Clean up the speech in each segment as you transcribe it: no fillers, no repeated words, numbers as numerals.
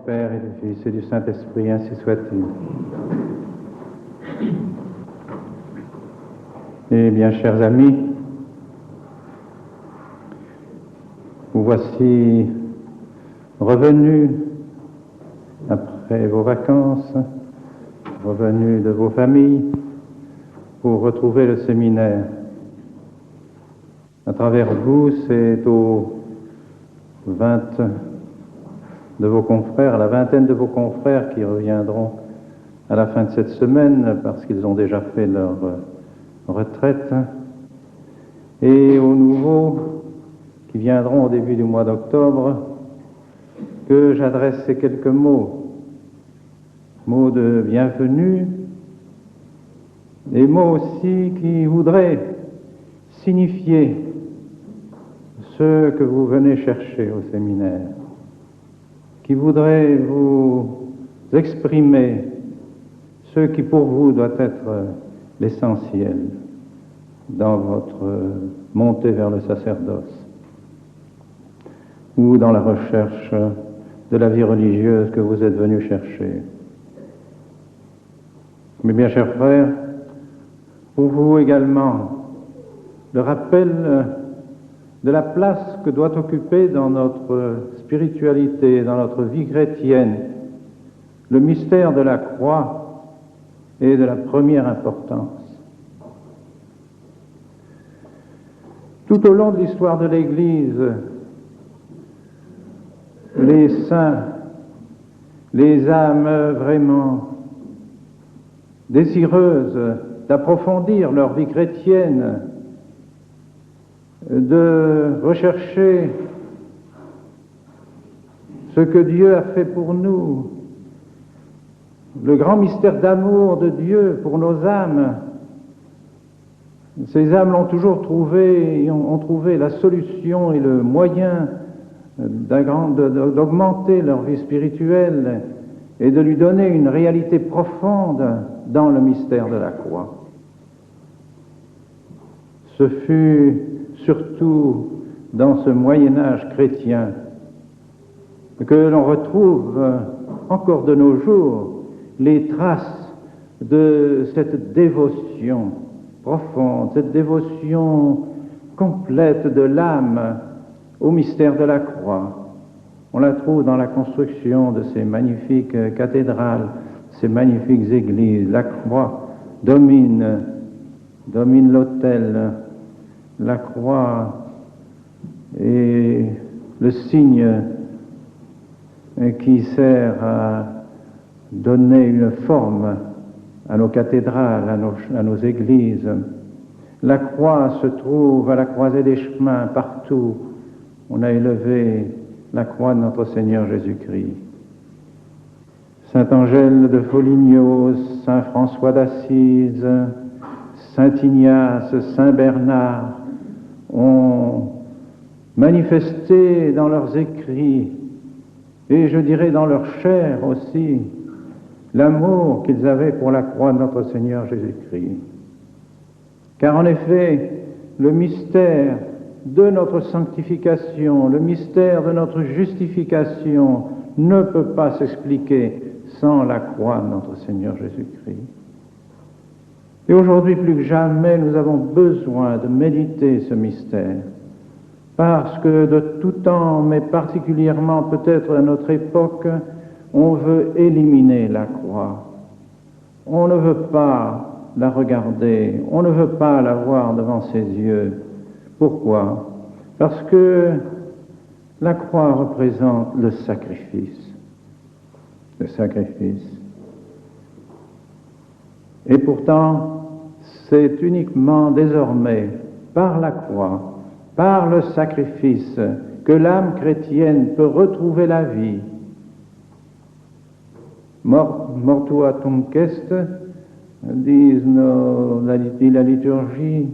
Père et du Fils et du Saint-Esprit, ainsi soit-il. Eh bien, chers amis, vous voici revenus après vos vacances, revenus de vos familles pour retrouver le séminaire. À travers vous, c'est aux 20 de vos confrères, la vingtaine de vos confrères qui reviendront à la fin de cette semaine parce qu'ils ont déjà fait leur retraite, et aux nouveaux qui viendront au début du mois d'octobre, que j'adresse ces quelques mots de bienvenue, des mots aussi qui voudraient signifier ce que vous venez chercher au séminaire, qui voudraient vous exprimer ce qui pour vous doit être l'essentiel dans votre montée vers le sacerdoce ou dans la recherche de la vie religieuse que vous êtes venus chercher. Mes bien chers frères, pour vous également, le rappel de la place que doit occuper dans notre spiritualité, dans notre vie chrétienne, le mystère de la croix est de la première importance. Tout au long de l'histoire de l'Église, les saints, les âmes vraiment désireuses d'approfondir leur vie chrétienne, de rechercher ce que Dieu a fait pour nous, le grand mystère d'amour de Dieu pour nos âmes. Ces âmes l'ont toujours trouvé, ont trouvé la solution et le moyen d'augmenter leur vie spirituelle et de lui donner une réalité profonde dans le mystère de la croix. Ce fut surtout dans ce Moyen-Âge chrétien que l'on retrouve encore de nos jours les traces de cette dévotion profonde, cette dévotion complète de l'âme au mystère de la croix. On la trouve dans la construction de ces magnifiques cathédrales, ces magnifiques églises. La croix domine l'autel. La croix est le signe qui sert à donner une forme à nos cathédrales, à nos églises. La croix se trouve à la croisée des chemins, partout. On a élevé la croix de notre Seigneur Jésus-Christ. Saint Angèle de Foligno, Saint François d'Assise, Saint Ignace, Saint Bernard ont manifesté dans leurs écrits, et je dirais dans leur chair aussi, l'amour qu'ils avaient pour la croix de notre Seigneur Jésus-Christ. Car en effet, le mystère de notre sanctification, le mystère de notre justification ne peut pas s'expliquer sans la croix de notre Seigneur Jésus-Christ. Et aujourd'hui, plus que jamais, nous avons besoin de méditer ce mystère, parce que de tout temps, mais particulièrement peut-être à notre époque, on veut éliminer la croix. On ne veut pas la regarder, on ne veut pas la voir devant ses yeux. Pourquoi? Parce que la croix représente le sacrifice. Le sacrifice. Et pourtant, c'est uniquement désormais par la croix, par le sacrifice, que l'âme chrétienne peut retrouver la vie. Mortuatum est, dit la liturgie.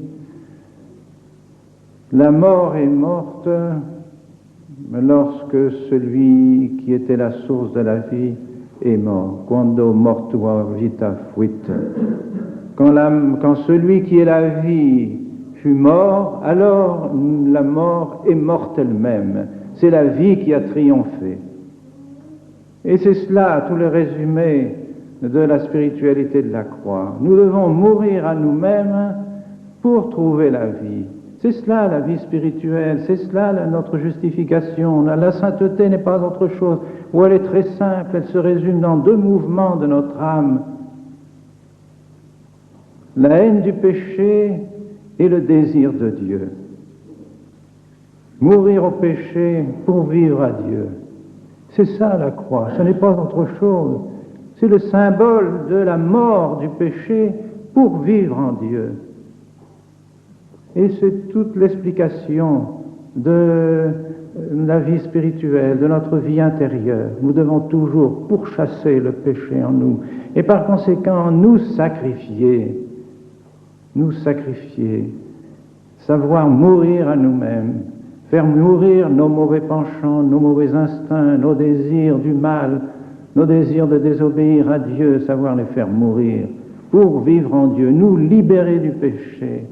La mort est morte lorsque celui qui était la source de la vie est mort. Quando mortua vita fuit. Quand celui qui est la vie fut mort, alors la mort est morte elle-même. C'est la vie qui a triomphé. Et c'est cela, tout le résumé de la spiritualité de la croix. Nous devons mourir à nous-mêmes pour trouver la vie. C'est cela la vie spirituelle, c'est cela notre justification. La sainteté n'est pas autre chose, ou elle est très simple, elle se résume dans deux mouvements de notre âme. La haine du péché et le désir de Dieu. Mourir au péché pour vivre à Dieu. C'est ça la croix, ce n'est pas autre chose. C'est le symbole de la mort du péché pour vivre en Dieu. Et c'est toute l'explication de la vie spirituelle, de notre vie intérieure. Nous devons toujours pourchasser le péché en nous et par conséquent nous sacrifier, savoir mourir à nous-mêmes, faire mourir nos mauvais penchants, nos mauvais instincts, nos désirs du mal, nos désirs de désobéir à Dieu, savoir les faire mourir pour vivre en Dieu, nous libérer du péché.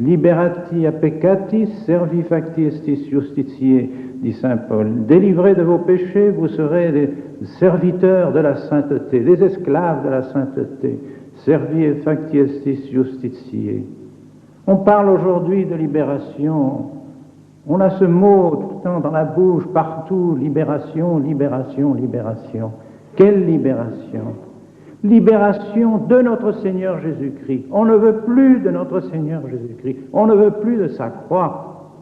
Liberati a peccatis, servi facti estis justitiae, dit saint Paul. Délivrés de vos péchés, vous serez des serviteurs de la sainteté, des esclaves de la sainteté. Servi facti estis justitiae. On parle aujourd'hui de libération. On a ce mot tout le temps dans la bouche, partout, libération, libération, libération. Quelle libération? Libération de notre Seigneur Jésus-Christ. On ne veut plus de notre Seigneur Jésus-Christ. On ne veut plus de sa croix.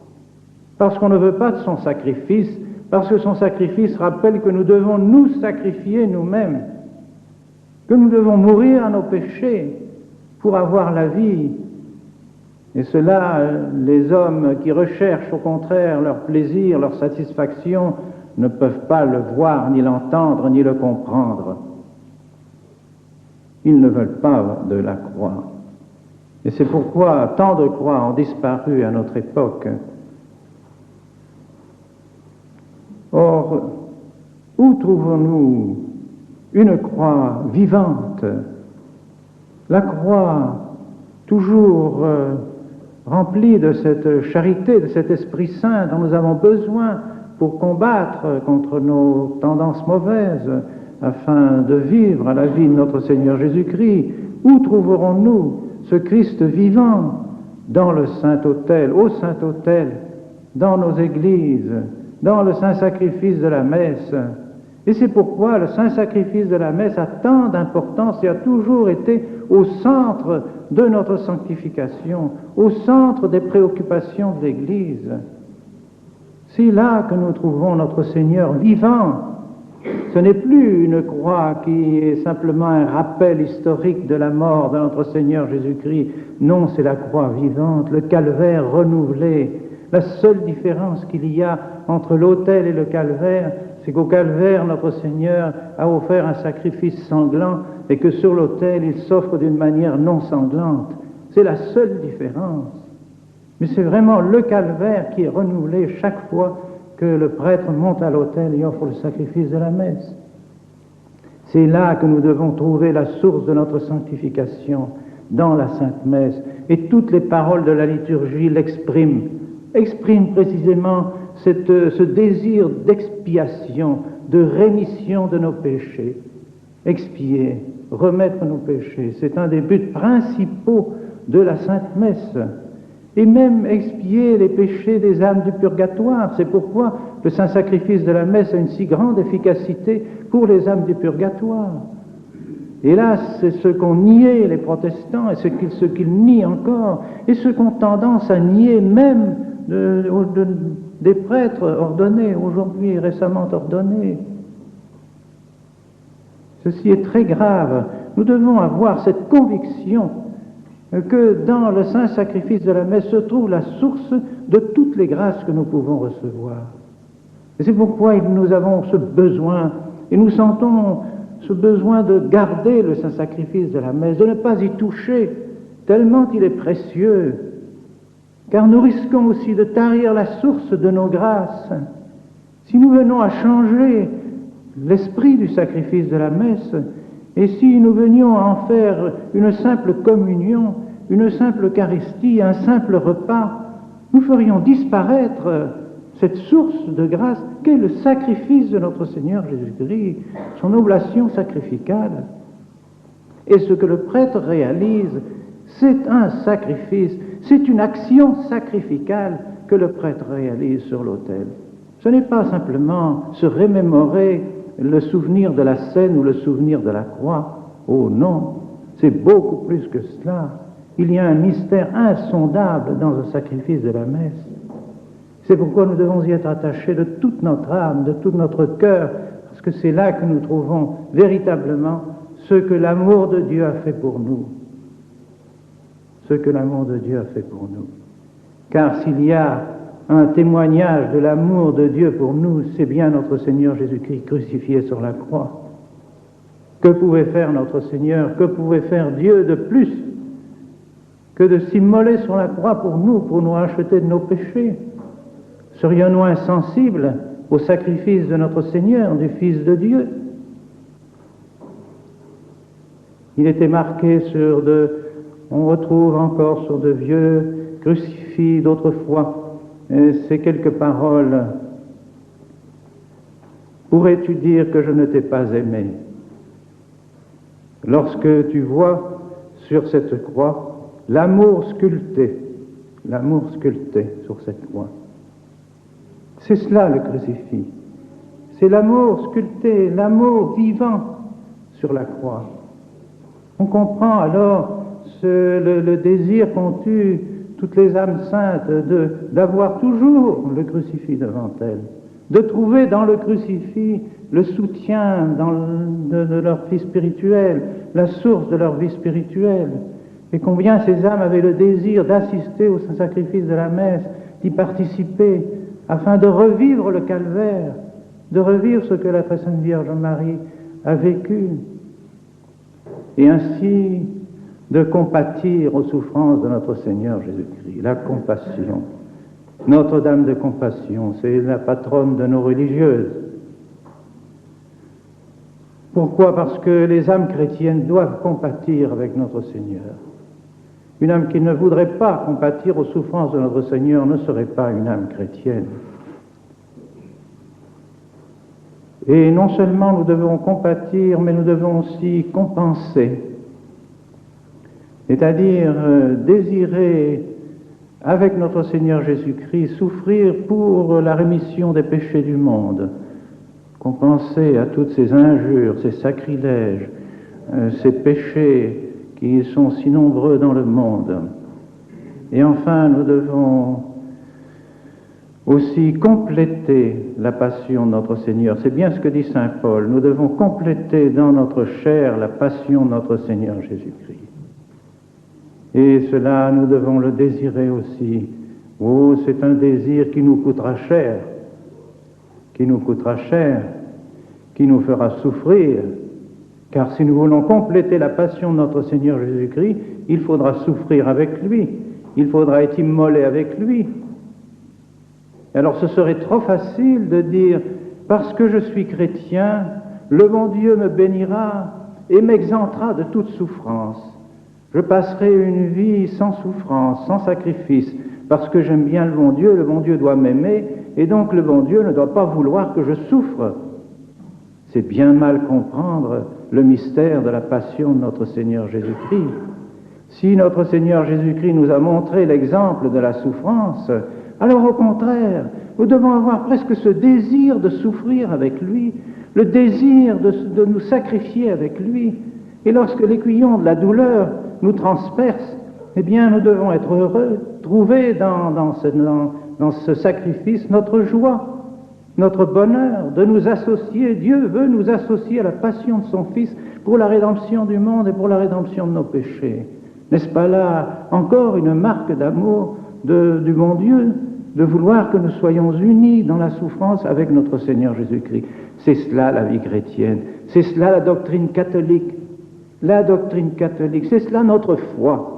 Parce qu'on ne veut pas de son sacrifice, parce que son sacrifice rappelle que nous devons nous sacrifier nous-mêmes, que nous devons mourir à nos péchés pour avoir la vie. Et cela, les hommes qui recherchent au contraire leur plaisir, leur satisfaction, ne peuvent pas le voir, ni l'entendre, ni le comprendre. Ils ne veulent pas de la croix. Et c'est pourquoi tant de croix ont disparu à notre époque. Or, où trouvons-nous une croix vivante? La croix, toujours remplie de cette charité, de cet Esprit Saint dont nous avons besoin pour combattre contre nos tendances mauvaises, afin de vivre à la vie de notre Seigneur Jésus-Christ. Où trouverons-nous ce Christ vivant? Dans le Saint-Autel, au Saint-Autel, dans nos églises, dans le Saint-Sacrifice de la messe. Et c'est pourquoi le Saint-Sacrifice de la messe a tant d'importance et a toujours été au centre de notre sanctification, au centre des préoccupations de l'Église. C'est là que nous trouvons notre Seigneur vivant. Ce n'est plus une croix qui est simplement un rappel historique de la mort de notre Seigneur Jésus-Christ. Non, c'est la croix vivante, le calvaire renouvelé. La seule différence qu'il y a entre l'autel et le calvaire, c'est qu'au calvaire, notre Seigneur a offert un sacrifice sanglant et que sur l'autel, il s'offre d'une manière non sanglante. C'est la seule différence. Mais c'est vraiment le calvaire qui est renouvelé chaque fois que le prêtre monte à l'autel et offre le sacrifice de la messe. C'est là que nous devons trouver la source de notre sanctification, dans la Sainte Messe. Et toutes les paroles de la liturgie l'expriment précisément ce désir d'expiation, de rémission de nos péchés. Expier, remettre nos péchés, c'est un des buts principaux de la Sainte Messe. Et même expier les péchés des âmes du purgatoire. C'est pourquoi le Saint-Sacrifice de la messe a une si grande efficacité pour les âmes du purgatoire. Hélas, c'est ce qu'ont nié les protestants et ce qu'ils nient encore, et ce qu'ont tendance à nier même des prêtres ordonnés, aujourd'hui récemment ordonnés. Ceci est très grave. Nous devons avoir cette conviction que dans le saint sacrifice de la messe se trouve la source de toutes les grâces que nous pouvons recevoir. Et c'est pourquoi nous avons ce besoin, et nous sentons ce besoin de garder le saint sacrifice de la messe, de ne pas y toucher, tellement il est précieux, car nous risquons aussi de tarir la source de nos grâces. Si nous venons à changer l'esprit du sacrifice de la messe, et si nous venions à en faire une simple communion, une simple Eucharistie, un simple repas, nous ferions disparaître cette source de grâce qu'est le sacrifice de notre Seigneur Jésus-Christ, son oblation sacrificale. Et ce que le prêtre réalise, c'est un sacrifice, c'est une action sacrificale que le prêtre réalise sur l'autel. Ce n'est pas simplement se remémorer le souvenir de la scène ou le souvenir de la croix. Oh non, c'est beaucoup plus que cela. Il y a un mystère insondable dans le sacrifice de la messe. C'est pourquoi nous devons y être attachés de toute notre âme, de tout notre cœur, parce que c'est là que nous trouvons véritablement ce que l'amour de Dieu a fait pour nous. Ce que l'amour de Dieu a fait pour nous. Car s'il y a un témoignage de l'amour de Dieu pour nous, c'est bien notre Seigneur Jésus-Christ crucifié sur la croix. Que pouvait faire notre Seigneur, que pouvait faire Dieu de plus que de s'immoler sur la croix pour nous racheter de nos péchés? Serions-nous insensibles au sacrifice de notre Seigneur, du Fils de Dieu? Il était marqué on retrouve encore sur de vieux crucifix d'autrefois, ces quelques paroles. Pourrais-tu dire que je ne t'ai pas aimé? Lorsque tu vois sur cette croix l'amour sculpté sur cette croix. C'est cela le crucifix. C'est l'amour sculpté, l'amour vivant sur la croix. On comprend alors le désir qu'ont eu toutes les âmes saintes d'avoir toujours le crucifix devant elles, de trouver dans le crucifix le soutien de leur vie spirituelle, la source de leur vie spirituelle. Et combien ces âmes avaient le désir d'assister au sacrifice de la messe, d'y participer, afin de revivre le calvaire, de revivre ce que la très sainte Vierge Marie a vécu, et ainsi de compatir aux souffrances de notre Seigneur Jésus-Christ. La compassion. Notre-Dame de compassion, c'est la patronne de nos religieuses. Pourquoi? Parce que les âmes chrétiennes doivent compatir avec notre Seigneur. Une âme qui ne voudrait pas compatir aux souffrances de notre Seigneur ne serait pas une âme chrétienne. Et non seulement nous devons compatir, mais nous devons aussi compenser, c'est-à-dire désirer, avec notre Seigneur Jésus-Christ, souffrir pour la rémission des péchés du monde, compenser à toutes ces injures, ces sacrilèges, ces péchés qui sont si nombreux dans le monde. Et enfin, nous devons aussi compléter la passion de notre Seigneur. C'est bien ce que dit saint Paul. Nous devons compléter dans notre chair la passion de notre Seigneur Jésus-Christ. Et cela, nous devons le désirer aussi. Oh, c'est un désir qui nous coûtera cher, qui nous fera souffrir. Car si nous voulons compléter la passion de notre Seigneur Jésus-Christ, il faudra souffrir avec lui, il faudra être immolé avec lui. Alors ce serait trop facile de dire, parce que je suis chrétien, le bon Dieu me bénira et m'exentera de toute souffrance. Je passerai une vie sans souffrance, sans sacrifice, parce que j'aime bien le bon Dieu doit m'aimer, et donc le bon Dieu ne doit pas vouloir que je souffre. C'est bien mal comprendre le mystère de la passion de notre Seigneur Jésus-Christ. Si notre Seigneur Jésus-Christ nous a montré l'exemple de la souffrance, alors au contraire, nous devons avoir presque ce désir de souffrir avec lui, le désir de nous sacrifier avec lui. Et lorsque l'aiguillon de la nous transperce, eh bien nous devons être heureux, trouver dans ce sacrifice notre joie, notre bonheur, de nous associer. Dieu veut nous associer à la passion de son Fils pour la rédemption du monde et pour la rédemption de nos péchés. N'est-ce pas là encore une marque d'amour du bon Dieu, de vouloir que nous soyons unis dans la souffrance avec notre Seigneur Jésus-Christ? C'est cela la vie chrétienne, c'est cela la doctrine catholique. La doctrine catholique, c'est cela notre foi.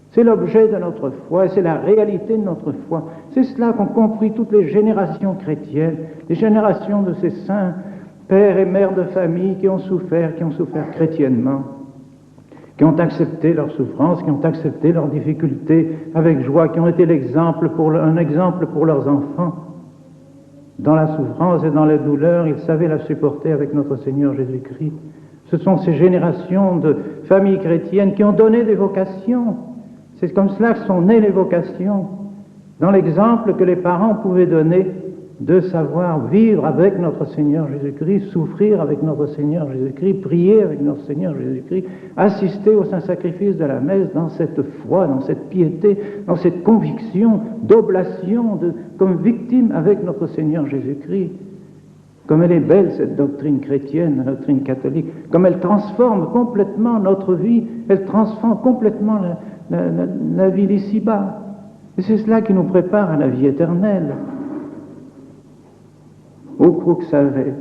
C'est l'objet de notre foi, et c'est la réalité de notre foi. C'est cela qu'ont compris toutes les générations chrétiennes, les générations de ces saints pères et mères de famille qui ont souffert chrétiennement, qui ont accepté leurs souffrances, qui ont accepté leurs difficultés avec joie, qui ont été un exemple pour leurs enfants. Dans la souffrance et dans la douleur, il savait la supporter avec notre Seigneur Jésus-Christ. Ce sont ces générations de familles chrétiennes qui ont donné des vocations. C'est comme cela que sont nées les vocations. Dans l'exemple que les parents pouvaient donner de savoir vivre avec notre Seigneur Jésus-Christ, souffrir avec notre Seigneur Jésus-Christ, prier avec notre Seigneur Jésus-Christ, assister au Saint-Sacrifice de la messe dans cette foi, dans cette piété, dans cette conviction d'oblation, comme victime avec notre Seigneur Jésus-Christ. Comme elle est belle, cette doctrine chrétienne, la doctrine catholique, comme elle transforme complètement notre vie, elle transforme complètement la vie d'ici-bas. Et c'est cela qui nous prépare à la vie éternelle. O crux salve,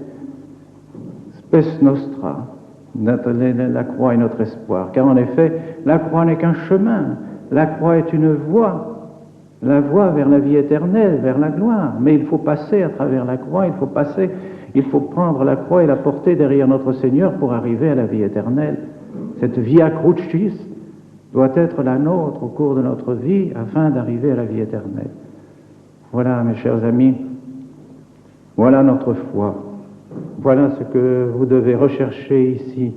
spes nostra, la croix est notre espoir. Car en effet, la croix n'est qu'un chemin, la croix est une voie, la voie vers la vie éternelle, vers la gloire. Mais il faut passer à travers la croix, il faut prendre la croix et la porter derrière notre Seigneur pour arriver à la vie éternelle. Cette via crucis doit être la nôtre au cours de notre vie afin d'arriver à la vie éternelle. Voilà, mes chers amis, voilà notre foi. Voilà ce que vous devez rechercher ici.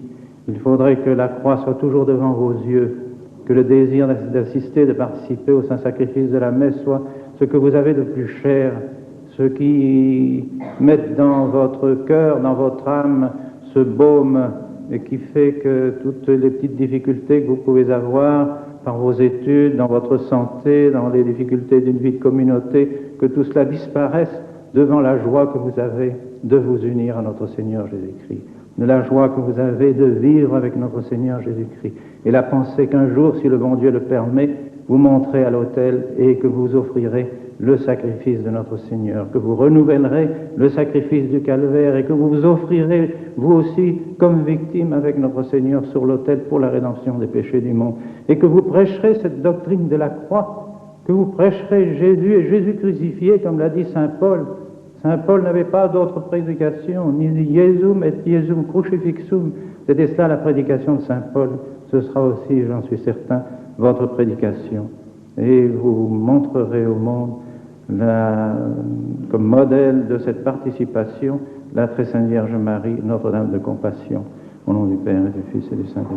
Il faudrait que la croix soit toujours devant vos yeux, que le désir d'assister, de participer au Saint-Sacrifice de la messe soit ce que vous avez de plus cher, ce qui met dans votre cœur, dans votre âme, ce baume et qui fait que toutes les petites difficultés que vous pouvez avoir par vos études, dans votre santé, dans les difficultés d'une vie de communauté, que tout cela disparaisse devant la joie que vous avez de vous unir à notre Seigneur Jésus-Christ, de la joie que vous avez de vivre avec notre Seigneur Jésus-Christ, et la pensée qu'un jour, si le bon Dieu le permet, vous monterez à l'autel et que vous offrirez le sacrifice de notre Seigneur, que vous renouvellerez le sacrifice du calvaire et que vous vous offrirez, vous aussi, comme victime avec notre Seigneur sur l'autel pour la rédemption des péchés du monde, et que vous prêcherez cette doctrine de la croix, que vous prêcherez Jésus et Jésus crucifié, comme l'a dit Saint Paul. Saint Paul n'avait pas d'autre prédication, ni Iesum et Iesum crucifixum. C'était cela la prédication de Saint Paul. Ce sera aussi, j'en suis certain, votre prédication. Et vous montrerez au monde, comme modèle de cette participation, la très sainte Vierge Marie, Notre-Dame de Compassion. Au nom du Père et du Fils et du Saint-Esprit.